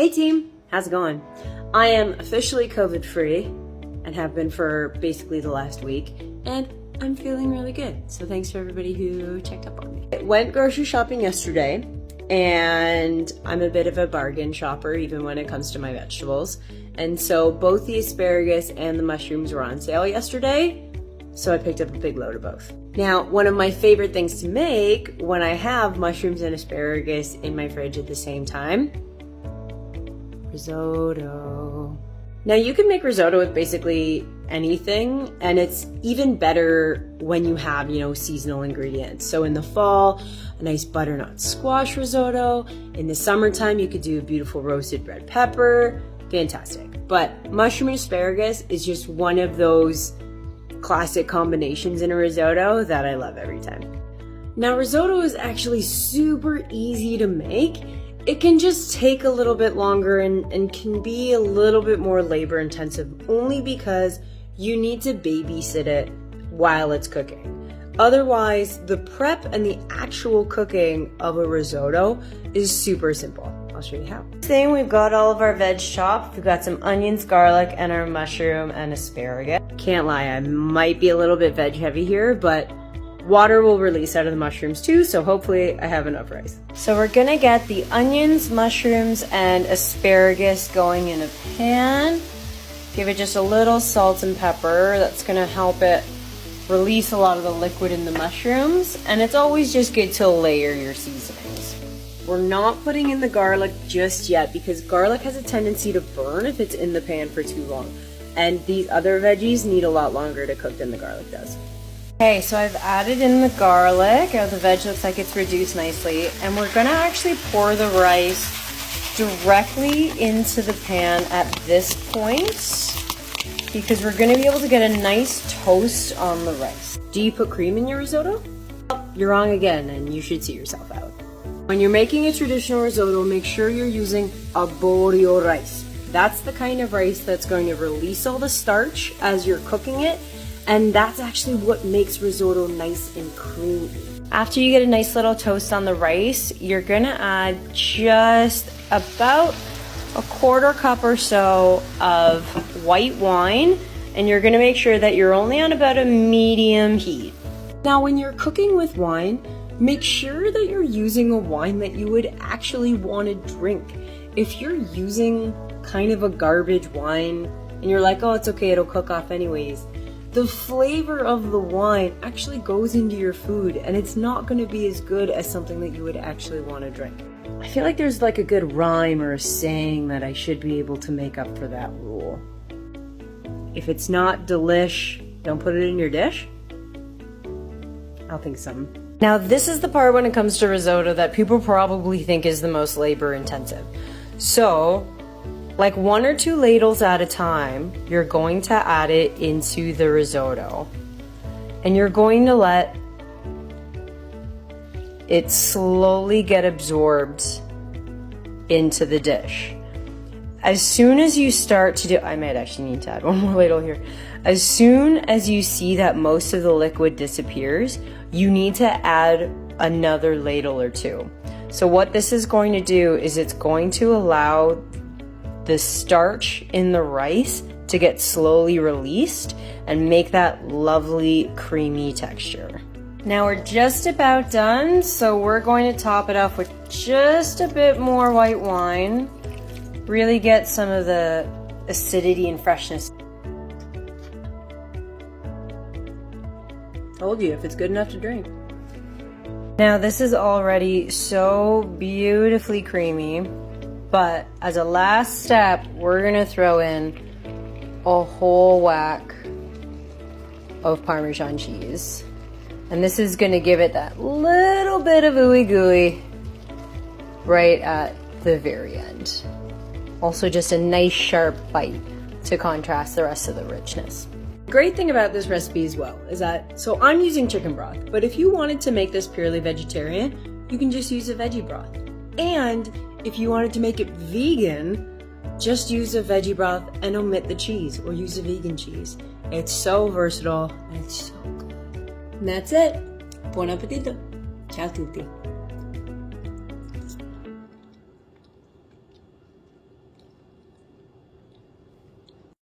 Hey team, how's it going? I am officially COVID free and have been for basically the last week, and I'm feeling really good. So thanks for everybody who checked up on me. I went grocery shopping yesterday, and I'm a bit of a bargain shopper even when it comes to my vegetables. And so both the asparagus and the mushrooms were on sale yesterday, so I picked up a big load of both. Now, one of my favorite things to make when I have mushrooms and asparagus in my fridge at the same time, risotto. Now you can make risotto with basically anything, and it's even better when you have, seasonal ingredients. So in the fall, a nice butternut squash risotto. In the summertime, you could do a beautiful roasted red pepper. Fantastic. But mushroom and asparagus is just one of those classic combinations in a risotto that I love every time. Now risotto is actually super easy to make. It can just take a little bit longer and can be a little bit more labor intensive only because you need to babysit it while it's cooking. Otherwise, the prep and the actual cooking of a risotto is super simple. I'll show you how. Thing, we've got all of our veg chopped. We've got some onions, garlic, and our mushroom and asparagus. Can't lie, I might be a little bit veg heavy here, but water will release out of the mushrooms too, so hopefully I have enough rice. So we're gonna get the onions, mushrooms, and asparagus going in a pan. Give it just a little salt and pepper. That's gonna help it release a lot of the liquid in the mushrooms, and it's always just good to layer your seasonings. We're not putting in the garlic just yet because garlic has a tendency to burn if it's in the pan for too long, and these other veggies need a lot longer to cook than the garlic does. Okay, so I've added in the garlic. The veg looks like it's reduced nicely, and we're gonna actually pour the rice directly into the pan at this point because we're gonna be able to get a nice toast on the rice. Do you put cream in your risotto? Oh, you're wrong again, and you should see yourself out. When you're making a traditional risotto, make sure you're using arborio rice. That's the kind of rice that's going to release all the starch as you're cooking it, and that's actually what makes risotto nice and creamy. After you get a nice little toast on the rice, you're gonna add just about a quarter cup or so of white wine, and you're gonna make sure that you're only on about a medium heat. Now, when you're cooking with wine, make sure that you're using a wine that you would actually want to drink. If you're using kind of a garbage wine and you're like, oh, it's okay, it'll cook off anyways, the flavor of the wine actually goes into your food, and it's not going to be as good as something that you would actually want to drink. I feel like there's like a good rhyme or a saying that I should be able to make up for that rule. If it's not delish, don't put it in your dish? I'll think something. Now this is the part when it comes to risotto that people probably think is the most labor intensive. So, like 1 or 2 ladles at a time, you're going to add it into the risotto. And you're going to let it slowly get absorbed into the dish. As soon as you start to do, I might actually need to add 1 more ladle here. As soon as you see that most of the liquid disappears, you need to add another ladle or 2. So what this is going to do is it's going to allow the starch in the rice to get slowly released and make that lovely creamy texture. Now we're just about done, so we're going to top it off with just a bit more white wine. Really get some of the acidity and freshness. Told you, if it's good enough to drink. Now this is already so beautifully creamy, but as a last step, we're gonna throw in a whole whack of Parmesan cheese. And this is gonna give it that little bit of ooey gooey right at the very end. Also just a nice sharp bite to contrast the rest of the richness. The great thing about this recipe as well is that, so I'm using chicken broth, but if you wanted to make this purely vegetarian, you can just use a veggie broth. And if you wanted to make it vegan, just use a veggie broth and omit the cheese, or use a vegan cheese. It's so versatile and it's so good. And that's it. Buon appetito. Ciao tutti.